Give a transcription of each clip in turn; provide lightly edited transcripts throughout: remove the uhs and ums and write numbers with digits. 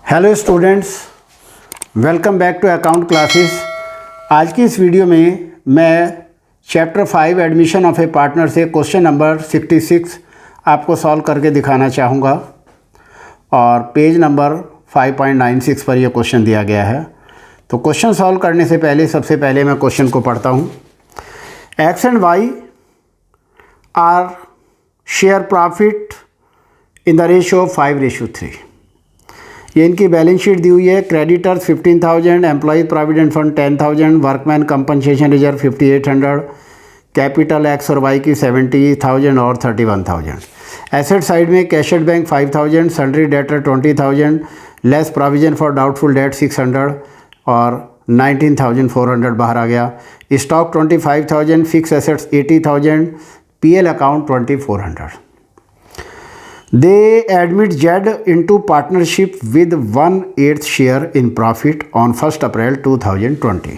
Hello students, welcome back to account classes. आज की इस वीडियो में मैं chapter 5 admission of a partner से क्वेश्चन नंबर 66 आपको सॉल्व करके दिखाना चाहूँगा और पेज नंबर 5.96 पर यह क्वेश्चन दिया गया है। तो क्वेश्चन सॉल्व करने से पहले सबसे पहले मैं क्वेश्चन को पढ़ता हूँ। X and Y are share profit in the ratio of 5:3। ये इनकी बैलेंस शीट दी हुई है। Creditors 15,000, employees provident fund 10,000, workman compensation reserve 5,800, capital X और वाई की 70,000 और 31,000। एसेट साइड में cash at bank 5,000, sundry debtor 20,000, less provision for doubtful debt 600 और 19,400 बाहर आ गया। Stock 25,000, fix assets 80,000, PL account 2,400। They admit Z into partnership with 1/8 share in profit on 1st April 2020.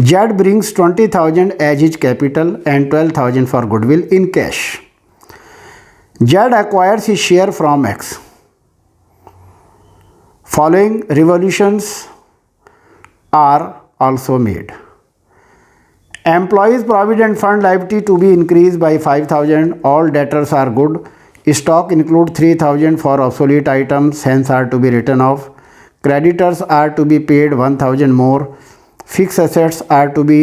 Z brings 20,000 as his capital and 12,000 for goodwill in cash. Z acquires his share from X. Following revolutions are also made. Employees Provident Fund liability to be increased by 5,000. All debtors are good. Stock include 3,000 for obsolete items, hence are to be written off. Creditors are to be paid 1,000 more. Fixed assets are to be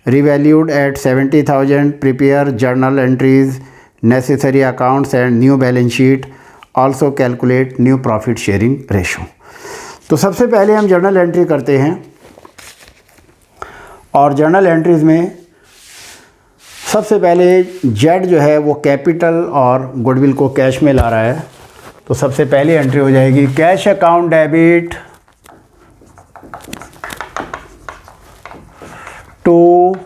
revalued at 70,000. Prepare journal entries, necessary accounts and new balance sheet. Also calculate new profit sharing ratio. तो सबसे पहले हम journal entry करते हैं और journal entries में सबसे पहले जेड जो है वो कैपिटल और गुडविल को कैश में ला रहा है। तो सबसे पहली एंट्री हो जाएगी कैश अकाउंट डेबिट टू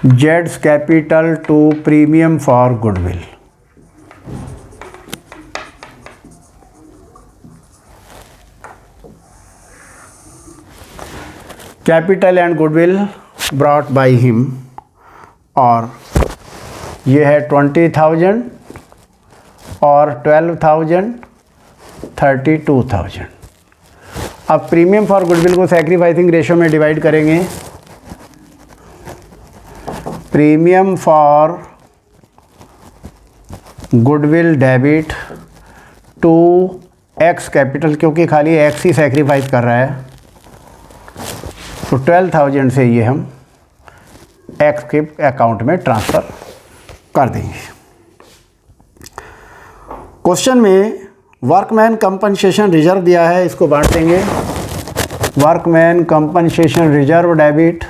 जेड्स capital to premium for goodwill. Capital and goodwill brought by him और ये है 20,000 और 12,000 32,000। अब प्रीमियम फॉर गुडविल को सैक्रिफाइसिंग रेशो में डिवाइड करेंगे। Premium for goodwill debit to X capital, क्योंकि खाली एक्स ही सैक्रिफाइस कर रहा है तो 12,000 से ये हम एक्स के अकाउंट में ट्रांसफ़र कर देंगे। क्वेश्चन में वर्कमैन कंपनसेशन रिजर्व दिया है, इसको बांट देंगे। Workman compensation reserve debit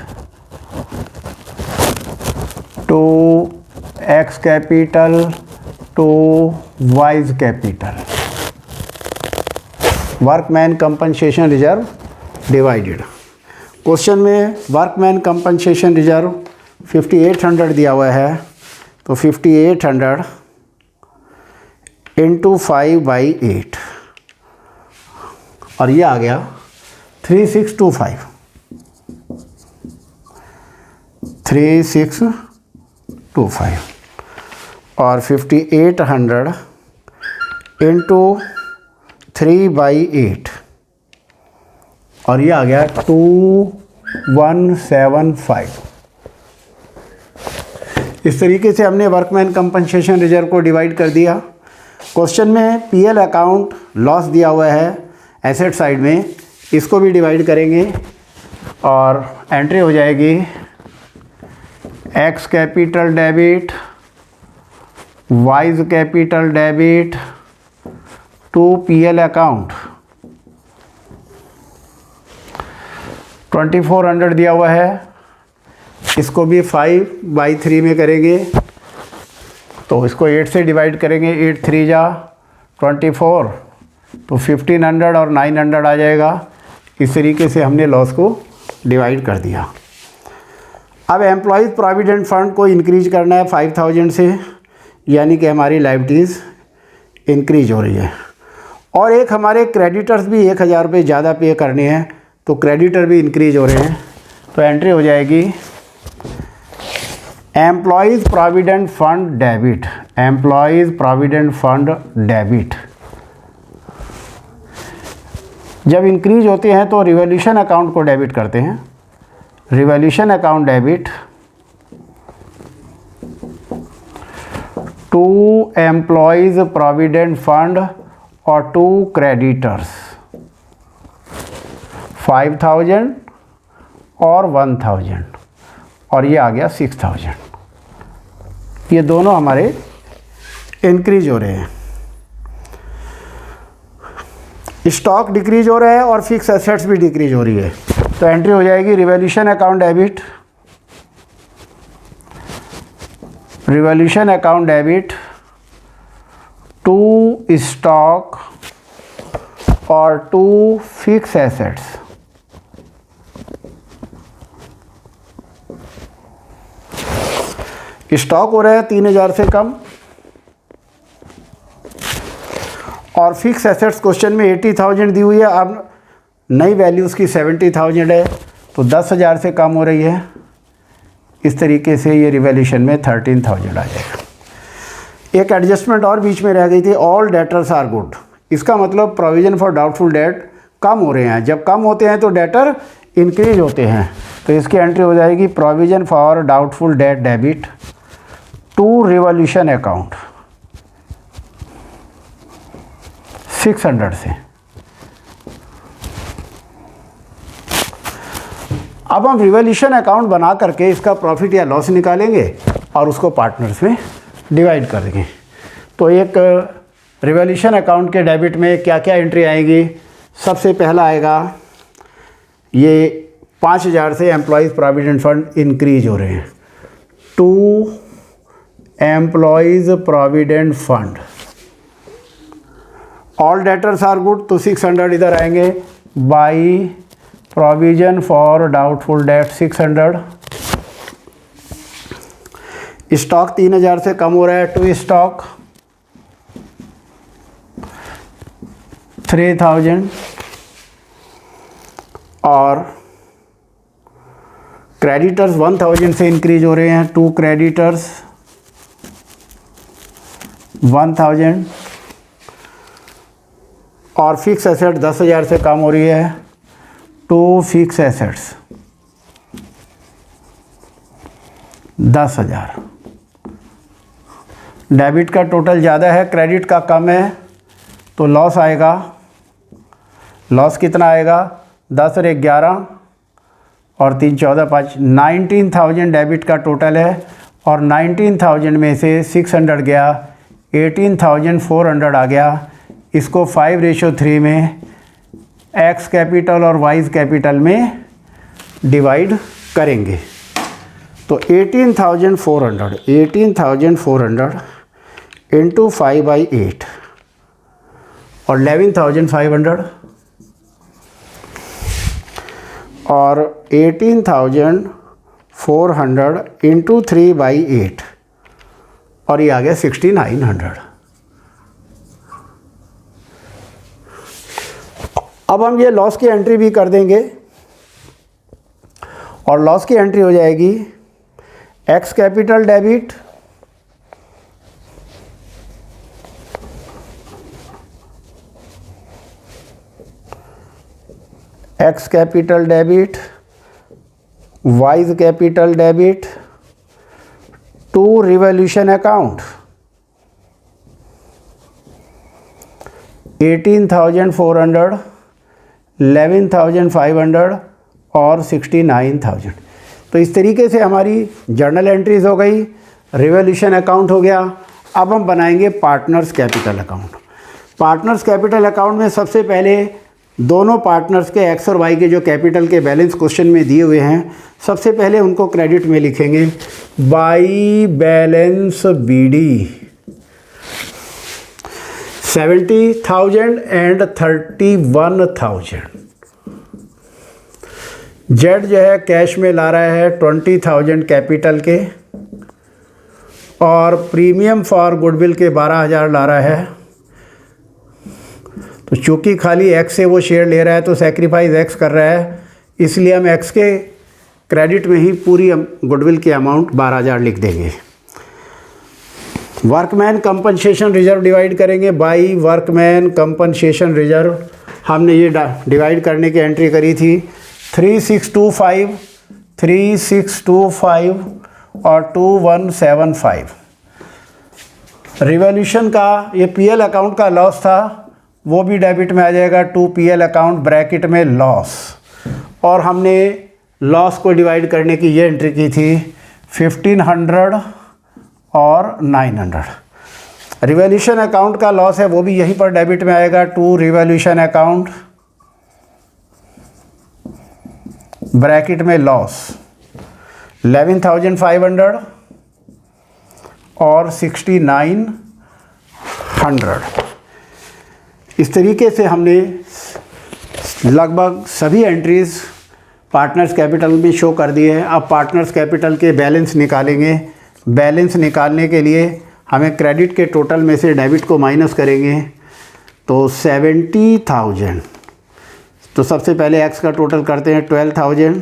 to X capital to Y's capital. Workman compensation reserve divided. Question में वर्कमैन कंपनसेशन रिजर्व 5,800 दिया हुआ है तो 5,800 इंटू 5/8 और ये आ गया 3,625। 3,625 और 5,800 इंटू 3/8 और ये आ गया 2,175। इस तरीके से हमने वर्कमैन कंपनसेशन रिजर्व को डिवाइड कर दिया। क्वेश्चन में पीएल अकाउंट लॉस दिया हुआ है एसेट साइड में, इसको भी डिवाइड करेंगे और एंट्री हो जाएगी X capital debit Y's capital debit to PL account. 2,400 दिया हुआ है, इसको भी 5/3 में करेंगे तो इसको 8 से डिवाइड करेंगे। 8 3 जा 24 तो 1,500 और 900 आ जाएगा। इस तरीके से हमने लॉस को डिवाइड कर दिया। अब एम्प्लॉयज़ प्रोविडेंट फंड को इंक्रीज करना है 5,000 से, यानी कि हमारी लायबिलिटीज़ इंक्रीज हो रही है। और एक हमारे क्रेडिटर्स भी 1,000 रुपये ज़्यादा पे करने हैं तो क्रेडिटर भी इंक्रीज हो रहे हैं। तो एंट्री हो जाएगी employees provident fund debit. Employees provident fund debit जब इंक्रीज होते हैं तो रिवॉल्यूशन अकाउंट को डेबिट करते हैं, revaluation account debit to employees provident fund और टू क्रेडिटर्स 5000 और 1000 और ये आ गया 6000। ये दोनों हमारे इंक्रीज हो रहे हैं। स्टॉक डिक्रीज हो रहा है और फिक्स एसेट्स भी डिक्रीज हो रही है। तो एंट्री हो जाएगी revaluation account debit, revaluation account debit to stock और टू फिक्स एसेट्स। स्टॉक हो रहा है 3000 से कम और फिक्स एसेट्स क्वेश्चन में 80,000 दी हुई है। अब नई वैल्यू उसकी 70,000 है तो 10,000 से कम हो रही है। इस तरीके से ये रिवॉल्यूशन में 13,000 आ जाएगा। एक एडजस्टमेंट और बीच में रह गई थी, ऑल डेटर्स आर गुड। इसका मतलब प्रोविजन फॉर डाउटफुल डेट कम हो रहे हैं। जब कम होते हैं तो डेटर इंक्रीज होते हैं। तो इसकी एंट्री हो जाएगी provision for doubtful debt debit to revaluation account 600 से। अब हम रिवॉल्यूशन अकाउंट बना करके इसका प्रॉफिट या लॉस निकालेंगे और उसको पार्टनर्स में डिवाइड कर देंगे। तो एक रिवॉल्यूशन अकाउंट के डेबिट में क्या क्या एंट्री आएगी? सबसे पहला आएगा ये 5000 से एम्प्लॉयज़ प्रोविडेंट फंड इंक्रीज हो रहे हैं to employees provident fund. All debtors are good तो 600 इधर आएंगे by provision for doubtful debt 600। Stock 3000 से कम हो रहा है टू स्टॉक 3000 और क्रेडिटर्स 1000 से इंक्रीज हो रहे हैं टू क्रेडिटर्स 1000 और फिक्स एसेट 10,000 से कम हो रही है टू फिक्स एसेट्स 10,000। डेबिट का टोटल ज़्यादा है, क्रेडिट का कम है तो लॉस आएगा। लॉस कितना आएगा? 10 और 11 और 3 14 5 19,000 डेबिट का टोटल है और 19,000 में से 600 गया 18,400 आ गया। इसको 5:3 में एक्स कैपिटल और वाइज कैपिटल में डिवाइड करेंगे। तो 18,400 इंटू 5/8 और 11,500 और 18,400 इंटू 3/8 और ये आ गया 6,900। अब हम ये लॉस की एंट्री भी कर देंगे और लॉस की एंट्री हो जाएगी X capital debit X capital debit Y's capital debit to revaluation account 18,400 11,500 और 69,000। तो इस तरीके से हमारी जर्नल एंट्रीज हो गई, रिवॉल्यूशन अकाउंट हो गया। अब हम बनाएंगे partners capital account. Partners capital account में सबसे पहले दोनों पार्टनर्स के एक्स और वाई के जो कैपिटल के बैलेंस क्वेश्चन में दिए हुए हैं, सबसे पहले उनको क्रेडिट में लिखेंगे by balance BD 70,000 and 31,000। Z जो है कैश में ला रहा है 20,000 कैपिटल के और प्रीमियम फॉर गुडविल के 12,000 ला रहा है। तो चूँकि खाली एक्स से वो शेयर ले रहा है तो सेक्रीफाइस एक्स कर रहा है, इसलिए हम एक्स के क्रेडिट में ही पूरी गुडविल की अमाउंट 12,000 लिख देंगे। वर्कमैन कंपनसेशन रिजर्व डिवाइड करेंगे बाई वर्कमैन कंपनसेशन रिजर्व हमने ये डिवाइड करने की एंट्री करी थी 3625, 3625 और 2175। रिवॉल्यूशन का ये पीएल अकाउंट का लॉस था, वो भी डेबिट में आ जाएगा टू पीएल अकाउंट ब्रैकेट में लॉस। और हमने लॉस को डिवाइड करने की ये एंट्री की थी 1500 और 900। रिवॉल्यूशन अकाउंट का लॉस है, वो भी यहीं पर डेबिट में आएगा टू रिवॉल्यूशन अकाउंट ब्रैकेट में लॉस 11,500 और 6,900। इस तरीके से हमने लगभग सभी एंट्रीज पार्टनर्स कैपिटल में शो कर दिए हैं। अब पार्टनर्स कैपिटल के बैलेंस निकालेंगे। बैलेंस निकालने के लिए हमें क्रेडिट के टोटल में से डेबिट को माइनस करेंगे, तो 70,000। तो सबसे पहले एक्स का टोटल करते हैं 12,000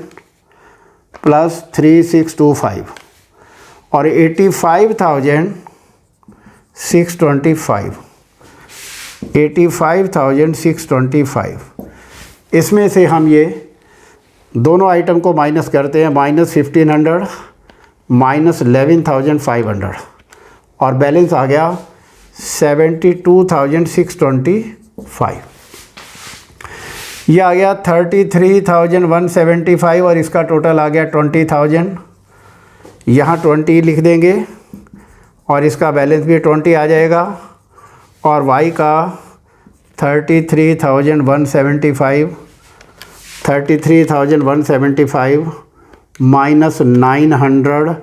प्लस 3625 और 85,625, 85,625। इसमें से हम ये दोनों आइटम को माइनस करते हैं, -1500 माइनस 11,500 और बैलेंस आ गया 72,625। ये आ गया 33,175 और इसका टोटल आ गया 20,000। यहाँ 20 लिख देंगे और इसका बैलेंस भी 20 आ जाएगा। और वाई का 33,175, 33,175 माइनस 900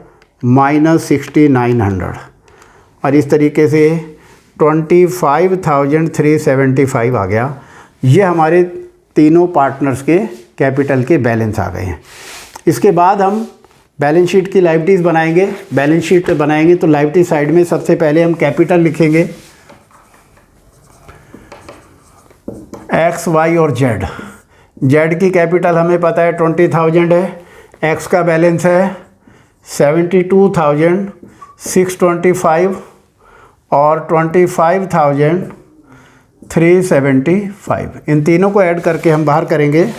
माइनस 6,900 और इस तरीके से 25,375 आ गया। ये हमारे तीनों पार्टनर्स के कैपिटल के बैलेंस आ गए हैं। इसके बाद हम बैलेंस शीट की लायबिलिटीज़ बनाएंगे। बैलेंस शीट बनाएंगे तो लायबिलिटी साइड में सबसे पहले हम कैपिटल लिखेंगे, एक्स, वाई और जेड। जेड की कैपिटल हमें पता है 20,000 है, एक्स का बैलेंस है 72,625 और 25,375। इन तीनों को ऐड करके हम बाहर करेंगे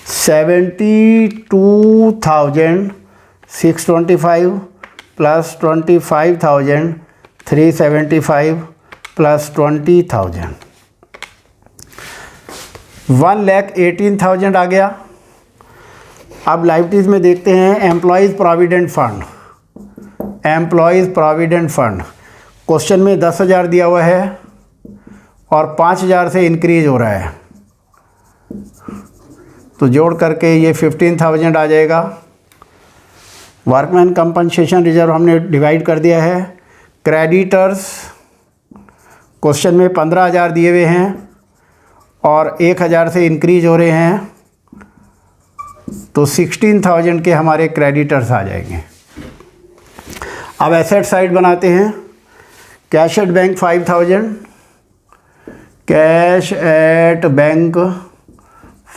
72,625 प्लस 25,375 प्लस 20,000, 1,18,000 आ गया। अब लायबिलिटीज़ में देखते हैं employees provident fund. Employees provident fund question में 10,000 दिया हुआ है और 5,000 से इंक्रीज हो रहा है, तो जोड़ करके ये 15,000 आ जाएगा। वर्कमैन कंपनसेशन रिजर्व हमने डिवाइड कर दिया है। क्रेडिटर्स क्वेश्चन में 15,000 दिए हुए हैं और 1,000 से इंक्रीज हो रहे हैं, तो 16,000 के हमारे क्रेडिटर्स आ जाएंगे। अब एसेट साइड बनाते हैं। Cash at bank 5,000, cash at bank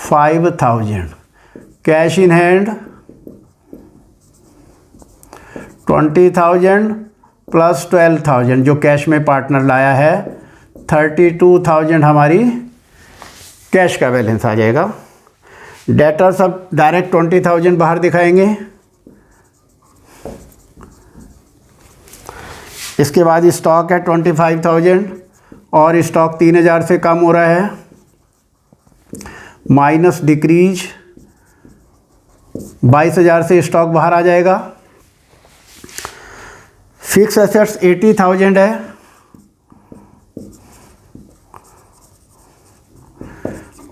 5,000, cash in hand 20,000 plus 12,000 जो कैश में पार्टनर लाया है, 32,000 हमारी कैश का बैलेंस आ जाएगा। डेटर सब डायरेक्ट 20,000 बाहर दिखाएंगे। इसके बाद स्टॉक है 25,000 और स्टॉक 3,000 से कम हो रहा है, माइनस डिक्रीज 22,000 से स्टॉक बाहर आ जाएगा। फिक्स एसेट्स 80,000 है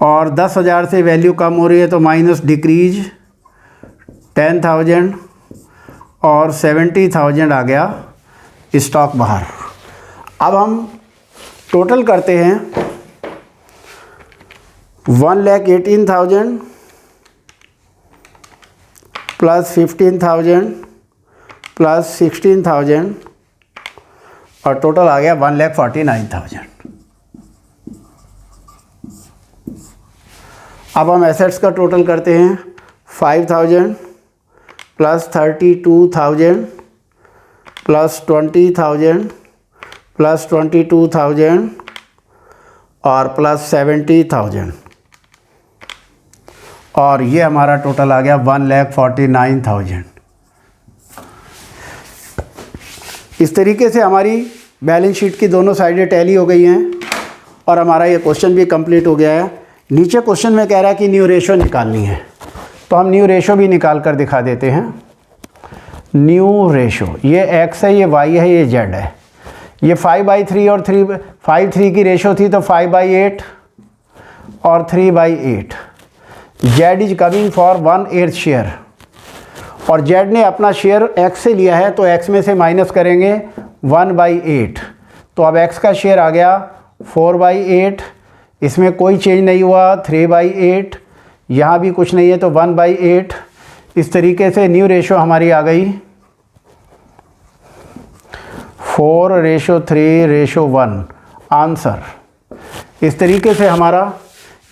और 10,000 से वैल्यू कम हो रही है, तो माइनस डिक्रीज 10,000 और 70,000 आ गया स्टॉक बाहर। अब हम टोटल करते हैं 1,18,000 प्लस 15,000 प्लस 16,000 और टोटल आ गया 1,49,000। अब हम एसेट्स का टोटल करते हैं 5,000 प्लस 32,000 प्लस 20,000 प्लस 22,000 और प्लस 70,000 और ये हमारा टोटल आ गया 1,49,000। इस तरीके से हमारी बैलेंस शीट की दोनों साइडें टैली हो गई हैं और हमारा ये क्वेश्चन भी कंप्लीट हो गया है। नीचे क्वेश्चन में कह रहा है कि न्यू रेशो निकालनी है, तो हम न्यू रेशो भी निकाल कर दिखा देते हैं। न्यू रेशो, ये x है, ये y है, ये z है। ये 5/3 और 5/3 की रेशो थी तो 5/8 और 3/8। z is coming for 1/8 share और z ने अपना शेयर x से लिया है तो x में से माइनस करेंगे 1/8, तो अब x का शेयर आ गया 4/8, इसमें कोई चेंज नहीं हुआ, 3/8, यहाँ भी कुछ नहीं है तो 1/8। इस तरीके से न्यू रेशो हमारी आ गई 4:3:1 आंसर। इस तरीके से हमारा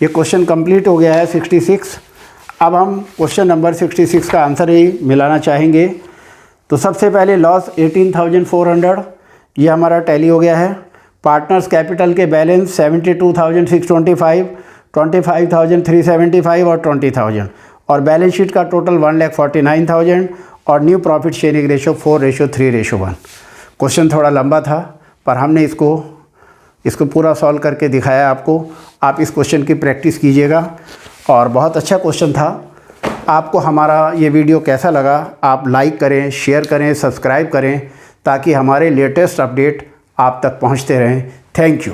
ये क्वेश्चन कंप्लीट हो गया है 66। अब हम क्वेश्चन नंबर 66 का आंसर ही मिलाना चाहेंगे। तो सबसे पहले लॉस 18,400, ये हमारा टैली हो गया है। पार्टनर्स कैपिटल के बैलेंस 72,625, 25,375 और 20,000 और बैलेंस शीट का टोटल 1,49,000 और new profit sharing ratio 4:3:1। Question थोड़ा लंबा था पर हमने इसको पूरा सॉल्व करके दिखाया आपको। आप इस क्वेश्चन की प्रैक्टिस कीजिएगा और बहुत अच्छा क्वेश्चन था। आपको हमारा ये वीडियो कैसा लगा आप लाइक करें, शेयर करें, सब्सक्राइब करें ताकि हमारे लेटेस्ट अपडेट आप तक पहुंचते रहें। Thank you.